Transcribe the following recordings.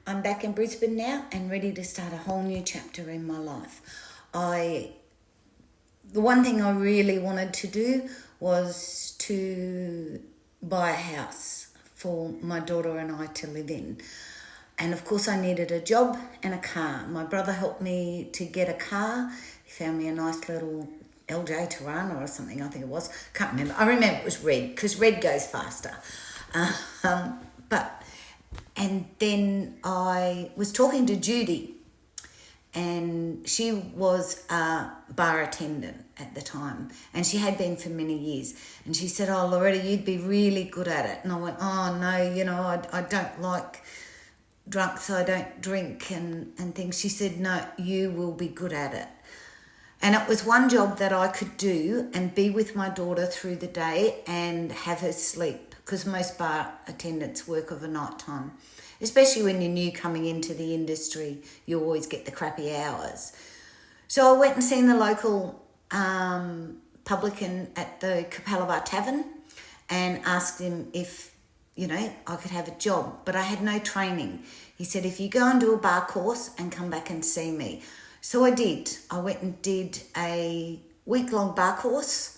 I'm back in Brisbane now and ready to start a whole new chapter in my life. The one thing I really wanted to do was to buy a house for my daughter and I to live in. And of course I needed a job and a car. My brother helped me to get a car. He found me a nice little LJ Tirana or something, I think it was. Can't remember. I remember it was red because red goes faster. And then I was talking to Judy, and she was a bar attendant at the time, and she had been for many years. And she said, "Oh, Loretta, you'd be really good at it." And I went, "Oh, no, I don't like drunks, I don't drink and things." She said, "No, you will be good at it." And it was one job that I could do and be with my daughter through the day and have her sleep, because most bar attendants work of a night time. Especially when you're new coming into the industry, you always get the crappy hours. So I went and seen the local publican at the Capalaba Tavern and asked him if, I could have a job, but I had no training. He said, "If you go and do a bar course and come back and see me." So I did. I went and did a week-long bar course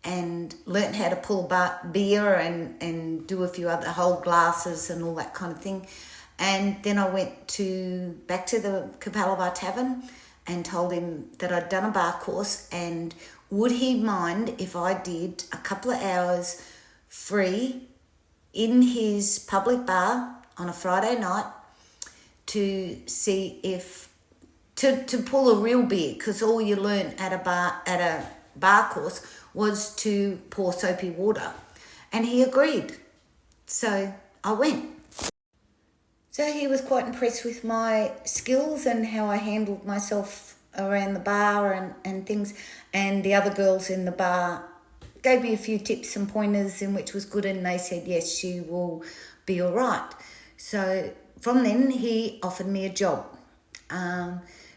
and learnt how to pull beer and do a few other whole glasses and all that kind of thing. And then I went back to the Capalaba Tavern and told him that I'd done a bar course and would he mind if I did a couple of hours free in his public bar on a Friday night to see if to pull a real beer, because all you learn at a bar course was to pour soapy water. And he agreed. So I went. So he was quite impressed with my skills and how I handled myself around the bar and things. And the other girls in the bar gave me a few tips and pointers in which was good, and they said, yes, she will be all right. So from then he offered me a job.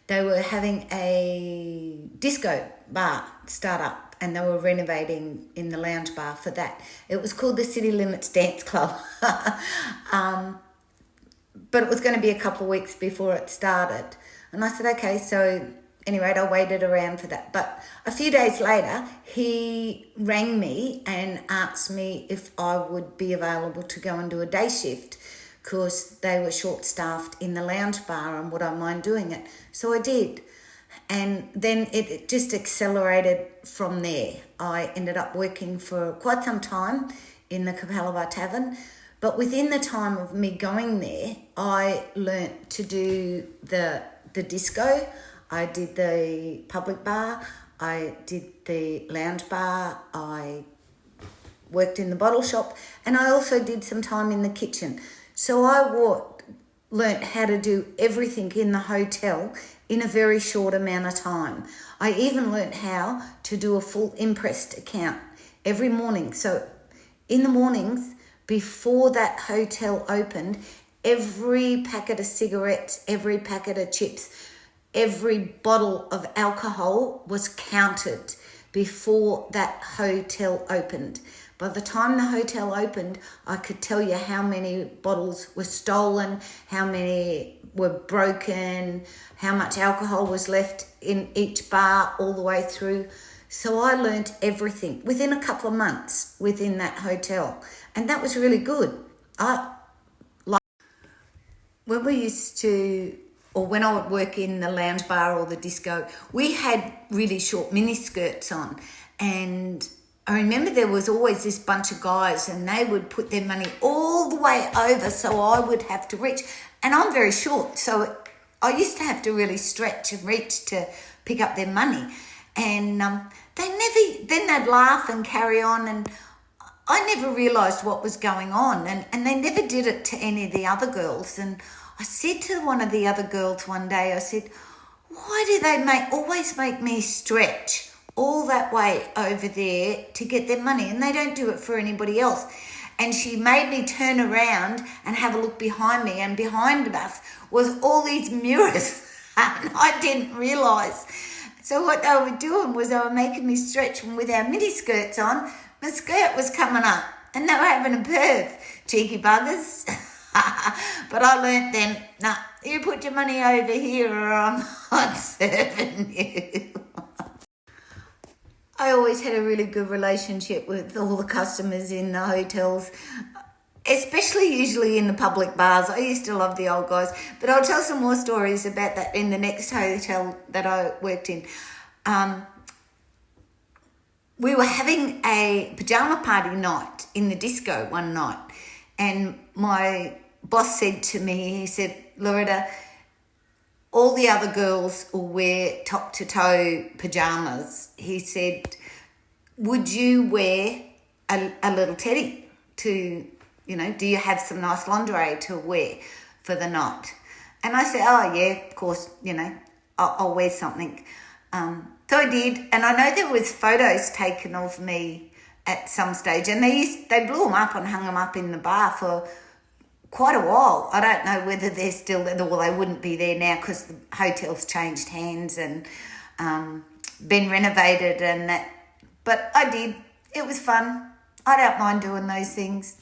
They were having a disco bar start up, and they were renovating in the lounge bar for that. It was called the City Limits Dance Club. But it was going to be a couple of weeks before it started. And I said, okay, so anyway, I waited around for that. But a few days later, he rang me and asked me if I would be available to go and do a day shift, because they were short-staffed in the lounge bar and would I mind doing it. So I did. And then it just accelerated from there. I ended up working for quite some time in the Capalaba Tavern. But within the time of me going there, I learnt to do the disco. I did the public bar. I did the lounge bar. I worked in the bottle shop. And I also did some time in the kitchen. So I learnt how to do everything in the hotel in a very short amount of time. I even learnt how to do a full impressed account every morning. So in the mornings, before that hotel opened, every packet of cigarettes, every packet of chips, every bottle of alcohol was counted before that hotel opened. By the time the hotel opened, I could tell you how many bottles were stolen, how many were broken, how much alcohol was left in each bar all the way through. So I learnt everything within a couple of months within that hotel. And that was really good. When we used to, or when I would work in the lounge bar or the disco, we had really short mini skirts on. And I remember there was always this bunch of guys and they would put their money all the way over so I would have to reach. And I'm very short, so I used to have to really stretch and reach to pick up their money. And then they'd laugh and carry on, and I never realised what was going on. And they never did it to any of the other girls. And I said to one of the other girls one day, I said, why do they always make me stretch all that way over there to get their money, and they don't do it for anybody else? And she made me turn around and have a look behind me, and behind us was all these mirrors. And I didn't realise. So what they were doing was they were making me stretch, and with our mini skirts on, my skirt was coming up, and they were having a perv. Cheeky buggers. But I learnt then, nah, you put your money over here or I'm not serving you. I always had a really good relationship with all the customers in the hotels, especially usually in the public bars. I used to love the old guys, but I'll tell some more stories about that in the next hotel that I worked in. We were having a pajama party night in the disco one night, and my boss said to me, he said, Loretta, all the other girls will wear top to toe pajamas. He said, would you wear a little teddy to, do you have some nice lingerie to wear for the night? And I said, oh yeah, of course, I'll wear something. So I did, and I know there was photos taken of me at some stage, and they blew them up and hung them up in the bar for quite a while. I don't know whether they're still there. Well, they wouldn't be there now because the hotel's changed hands and been renovated and that. But I did. It was fun. I don't mind doing those things.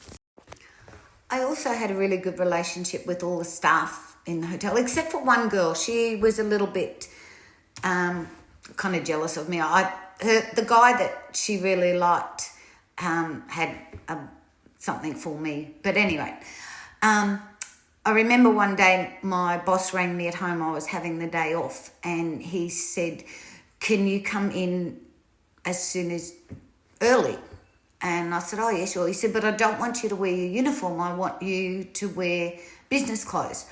I also had a really good relationship with all the staff in the hotel, except for one girl. She was a little bit kind of jealous of me. The guy that she really liked had something for me. But anyway, I remember one day my boss rang me at home. I was having the day off, and he said, can you come in as soon as early? And I said, oh yeah, sure. He said, but I don't want you to wear your uniform. I want you to wear business clothes.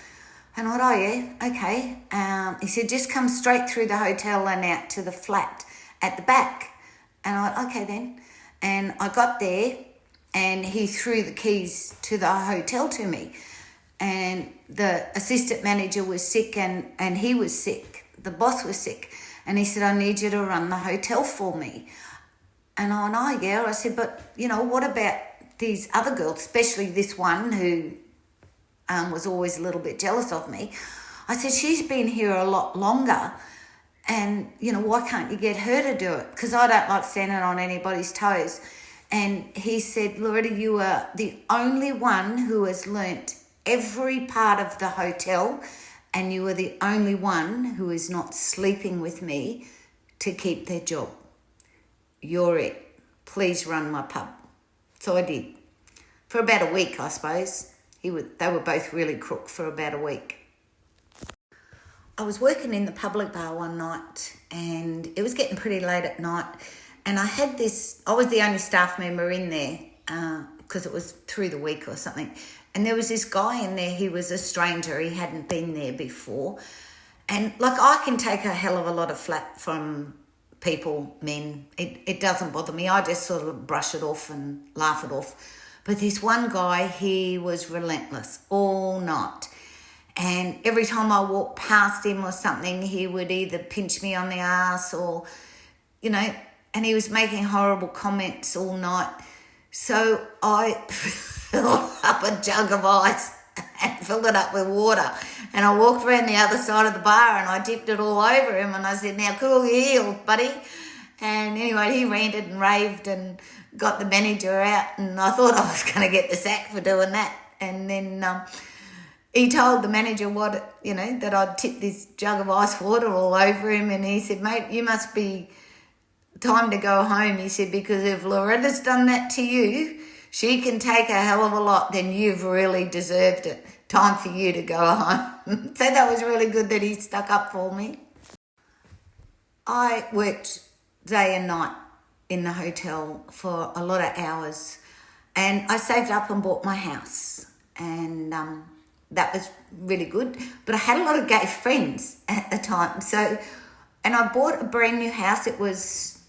And I went, oh yeah, okay. He said, just come straight through the hotel and out to the flat at the back. And I went, okay then. And I got there, and he threw the keys to the hotel to me. And the assistant manager was sick, and he was sick. The boss was sick. And he said, I need you to run the hotel for me. And I went, oh yeah. I said, but what about these other girls, especially this one who was always a little bit jealous of me. I said, she's been here a lot longer, and, why can't you get her to do it? Because I don't like standing on anybody's toes. And he said, Loretta, you are the only one who has learnt every part of the hotel, and you are the only one who is not sleeping with me to keep their job. You're it. Please run my pub. So I did. For about a week, I suppose. They were both really crook for about a week. I was working in the public bar one night, and it was getting pretty late at night, and I was the only staff member in there because it was through the week or something, and there was this guy in there. He was a stranger. He hadn't been there before, and I can take a hell of a lot of flack from people, men. It doesn't bother me. I just sort of brush it off and laugh it off. But this one guy, he was relentless all night. And every time I walked past him or something, he would either pinch me on the ass or, and he was making horrible comments all night. So I filled up a jug of ice and filled it up with water. And I walked around the other side of the bar and I dipped it all over him. And I said, now cool your heels, buddy. And anyway, he ranted and raved and got the manager out, and I thought I was going to get the sack for doing that. And then he told the manager that I'd tipped this jug of ice water all over him, and he said, mate, you must be time to go home. He said, because if Loretta's done that to you, she can take a hell of a lot, then you've really deserved it. Time for you to go home. So that was really good that he stuck up for me. I worked day and night in the hotel for a lot of hours, and I saved up and bought my house, and that was really good. But I had a lot of gay friends at the time, and I bought a brand new house. It was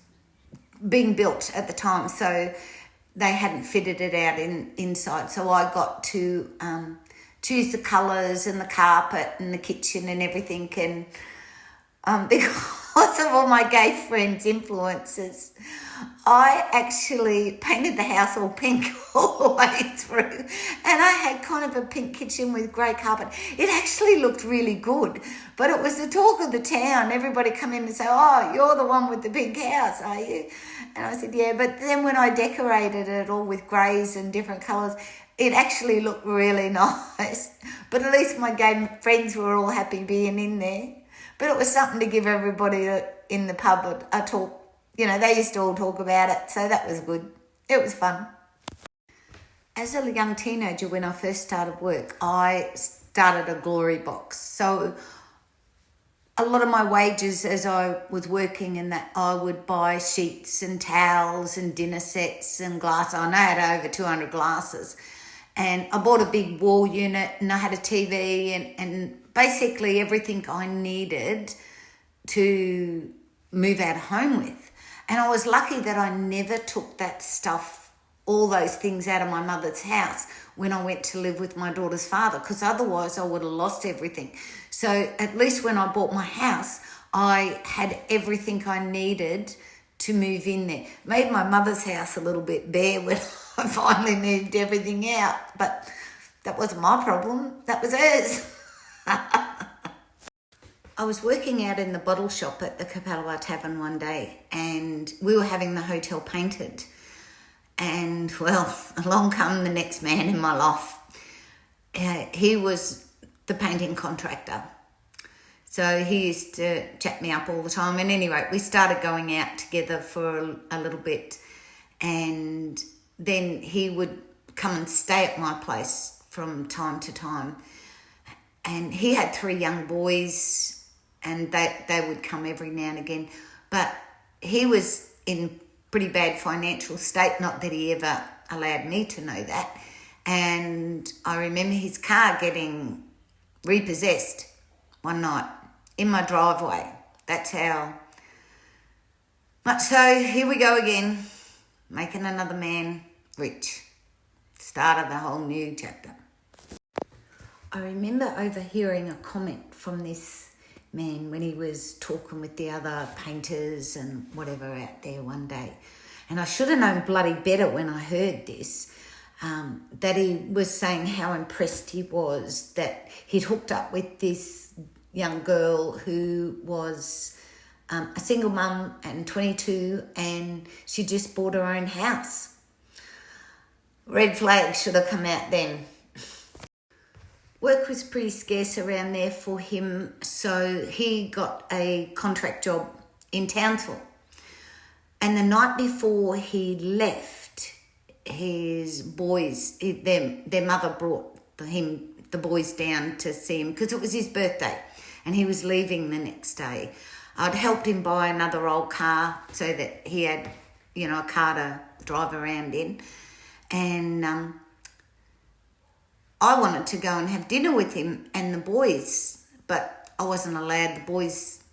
being built at the time, so they hadn't fitted it out inside, so I got to choose the colours and the carpet and the kitchen and everything, and because because of all my gay friends' influences, I actually painted the house all pink all the way through. And I had kind of a pink kitchen with grey carpet. It actually looked really good. But it was the talk of the town. Everybody come in and say, oh, you're the one with the pink house, are you? And I said, yeah. But then when I decorated it all with greys and different colours, it actually looked really nice. But at least my gay friends were all happy being in there. But it was something to give everybody in the pub a talk. You know, they used to all talk about it, so that was good. It was fun. As a young teenager, when I first started work, I started a glory box. So a lot of my wages as I was working in that, I would buy sheets and towels and dinner sets and glass. I know I had over 200 glasses. And I bought a big wall unit and I had a TV and basically everything I needed to move out of home with. And I was lucky that I never took that stuff, all those things out of my mother's house when I went to live with my daughter's father, because otherwise I would have lost everything. So at least when I bought my house, I had everything I needed to move in there. Made my mother's house a little bit bare when I finally moved everything out, but that wasn't my problem. That was hers. I was working out in the bottle shop at the Capalua Tavern one day and we were having the hotel painted. And, well, along come the next man in my life. He was the painting contractor. So he used to chat me up all the time. And anyway, we started going out together for a little bit. And then he would come and stay at my place from time to time. And he had 3 young boys and they would come every now and again. But he was in pretty bad financial state, not that he ever allowed me to know that. And I remember his car getting repossessed one night in my driveway. That's how much so. Here we go again, making another man rich. Start of a whole new chapter. I remember overhearing a comment from this man when he was talking with the other painters and whatever out there one day. And I should have known bloody better when I heard this, that he was saying how impressed he was that he'd hooked up with this young girl who was a single mum and 22 and she just bought her own house. Red flag should have come out then. Work was pretty scarce around there for him, so he got a contract job in Townsville. And the night before he left, his boys, their mother brought the boys down to see him because it was his birthday and he was leaving the next day. I'd helped him buy another old car so that he had, a car to drive around in. And I wanted to go and have dinner with him and the boys, but I wasn't allowed. The boys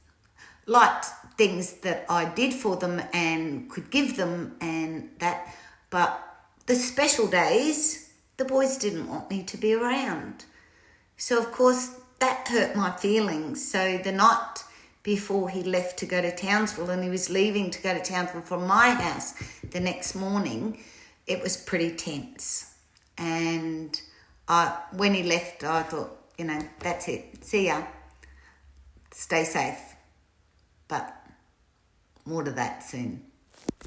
liked things that I did for them and could give them and that, but the special days, the boys didn't want me to be around. So, of course, that hurt my feelings. So the night before he left to go to Townsville and he was leaving to go to Townsville from my house the next morning, it was pretty tense. And when he left, I thought, that's it. See ya. Stay safe. But more to that soon.